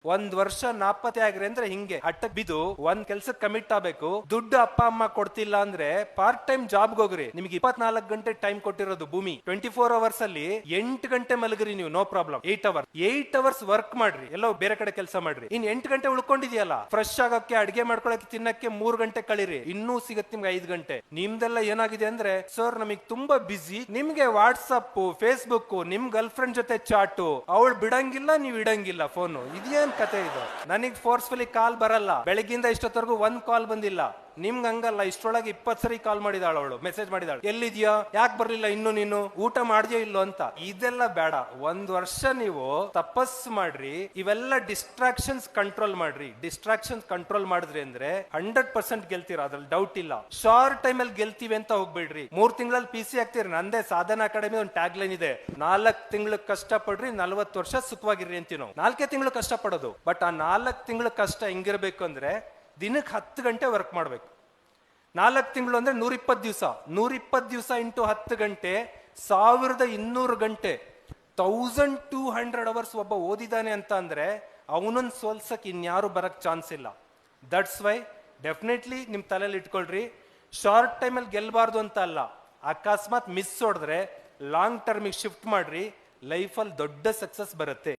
ಒಂದ್ ವರ್ಷ ನಾಪತ್ತೆ ಆಗ್ರಿ ಅಂದ್ರೆ ಹಿಂಗೆ ಹಟ್ಟಕ್ ಬಿದ್ದು ಒಂದ್ ಕೆಲ್ಸಕ್ ಕಮಿಟ್ ಆಗ್ಬೇಕು. ದುಡ್ಡು ಅಪ್ಪ ಅಮ್ಮ ಕೊಡ್ತಿಲ್ಲ ಅಂದ್ರೆ ಪಾರ್ಟ್ ಟೈಮ್ ಜಾಬ್ ಹೋಗ್ರಿ. ನಿಮ್ಗೆ 24 ಗಂಟೆ ಟೈಮ್ ಕೊಟ್ಟಿರೋದು ಭೂಮಿ. 24 ಅವರ್ಸ್ ಅಲ್ಲಿ 8 ಗಂಟೆ ಮಲಗ್ರಿ ನೀವು, ನೋ ಪ್ರಾಬ್ಲಮ್. 8 ಅವರ್ಸ್ ವರ್ಕ್ ಮಾಡ್ರಿ, ಎಲ್ಲೋ ಬೇರೆ ಕಡೆ ಕೆಲಸ ಮಾಡ್ರಿ. ಇನ್ 8 ಗಂಟೆ ಉಳ್ಕೊಂಡಿದ್ಯಲ್ಲ, ಫ್ರೆಶ್ ಆಗಕ್ಕೆ, ಅಡಿಗೆ ಮಾಡ್ಕೊಳಕ್ಕೆ, ತಿನ್ನಕ್ಕೆ 3 ಗಂಟೆ ಕಳೀರಿ. ಇನ್ನೂ ಸಿಗತ್ತೆ ನಿಮ್ಗೆ 5 ಗಂಟೆ. ನಿಮ್ದೆಲ್ಲ ಏನಾಗಿದೆ ಅಂದ್ರೆ, ಸರ್ ನಮಗ್ ತುಂಬಾ ಬಿಸಿ, ನಿಮ್ಗೆ ವಾಟ್ಸಪ್, ಫೇಸ್ಬುಕ್, ನಿಮ್ ಗರ್ಲ್ ಫ್ರೆಂಡ್ ಜೊತೆ ಚಾಟು, ಅವಳು ಬಿಡಂಗಿಲ್ಲ, ನೀವ್ ಇಡಂಗಿಲ್ಲ ಫೋನು. ಇದೇನ್ ಕತೆ ಇದು? ನನಗ್ ಫೋರ್ಸ್ಫುಲಿ ಕಾಲ್ ಬರಲ್ಲ, ಬೆಳಗ್ಗಿಂದ ಇಷ್ಟೊತ್ತವರೆಗೂ ಒಂದ್ ಕಾಲ್ ಬಂದಿಲ್ಲ. ನಿಮ್ಗೆ ಹಂಗಲ್ಲ, ಇಷ್ಟೊಳಗೆ 20 ಸರಿ ಕಾಲ್ ಮಾಡಿದಾಳ, ಅವಳು ಮೆಸೇಜ್ ಮಾಡಿದಾಳು, ಎಲ್ಲಿದ್ಯಾ, ಯಾಕೆ ಬರ್ಲಿಲ್ಲ ಇನ್ನು, ನೀನು ಊಟ ಮಾಡ್ದ್ಯೋ ಇಲ್ಲೋ ಅಂತ. ಇದೆಲ್ಲ ಬೇಡ. ಒಂದ್ ವರ್ಷ ನೀವು ತಪಸ್ಸು ಮಾಡ್ರಿ, ಇವೆಲ್ಲ ಡಿಸ್ಟ್ರಾಕ್ಷನ್ಸ್ ಕಂಟ್ರೋಲ್ ಮಾಡ್ರಿ. ಡಿಸ್ಟ್ರಾಕ್ಷನ್ಸ್ ಕಂಟ್ರೋಲ್ ಮಾಡಿದ್ರಿ ಅಂದ್ರೆ 100% ಗೆಲ್ತೀರಾ, ಅದ್ರಲ್ಲಿ ಡೌಟ್ ಇಲ್ಲ. ಶಾರ್ಟ್ ಟೈಮ್ ಅಲ್ಲಿ ಗೆಲ್ತೀವಿ ಅಂತ ಹೋಗ್ಬೇಡ್ರಿ. 3 ತಿಂಗಳಲ್ಲಿ PC ಆಗ್ತೀರಿ. ನಂದೇ ಸಾಧನಾ ಅಕಾಡೆಮಿ ಒಂದು ಟ್ಯಾಗ್ ಲೈನ್ ಇದೆ, 4 ತಿಂಗಳು ಕಷ್ಟ ಪಡ್ರಿ, 40 ವರ್ಷ ಸುಖವಾಗಿರ್ರಿ ಅಂತೀವಿ ನಾವು. 4 ತಿಂಗಳು ಕಷ್ಟ ಪಡೋದು. ಬಟ್ ಆ 4 ತಿಂಗಳು ಕಷ್ಟ ಹೆಂಗಿರ್ಬೇಕು ಅಂದ್ರೆ, ದಿನಕ್ಕೆ 10 ಗಂಟೆ ವರ್ಕ್ ಮಾಡ್ಬೇಕು. 4 ತಿಂಗಳು ಅಂದ್ರೆ 120 ದಿವಸ. 120 ದಿವಸ ಇಂಟು 10 ಗಂಟೆ, 1200 ಗಂಟೆ, 1200 ಅವರ್ಸ್ ಒಬ್ಬ ಓದಿದಾನೆ ಅಂತ ಅಂದ್ರೆ ಅವನನ್ನ ಸೋಲ್ಸಕ್ ಇನ್ಯಾರು ಬರಕ್ ಚಾನ್ಸ್ ಇಲ್ಲ. ದಟ್ಸ್ ವೈ ಡೆಫಿನೆಟ್ಲಿ ನಿಮ್ ತಲೆಯಲ್ಲಿ ಇಟ್ಕೊಳ್ರಿ, ಶಾರ್ಟ್ ಟೈಮಲ್ಲಿ ಗೆಲ್ಬಾರ್ದು ಅಂತ ಅಲ್ಲ, ಅಕಸ್ಮಾತ್ ಮಿಸ್ ಹೊಡೆದ್ರೆ ಲಾಂಗ್ ಟರ್ಮಿಗೆ ಶಿಫ್ಟ್ ಮಾಡ್ರಿ, ಲೈಫಲ್ಲಿ ದೊಡ್ಡ ಸಕ್ಸಸ್ ಬರುತ್ತೆ.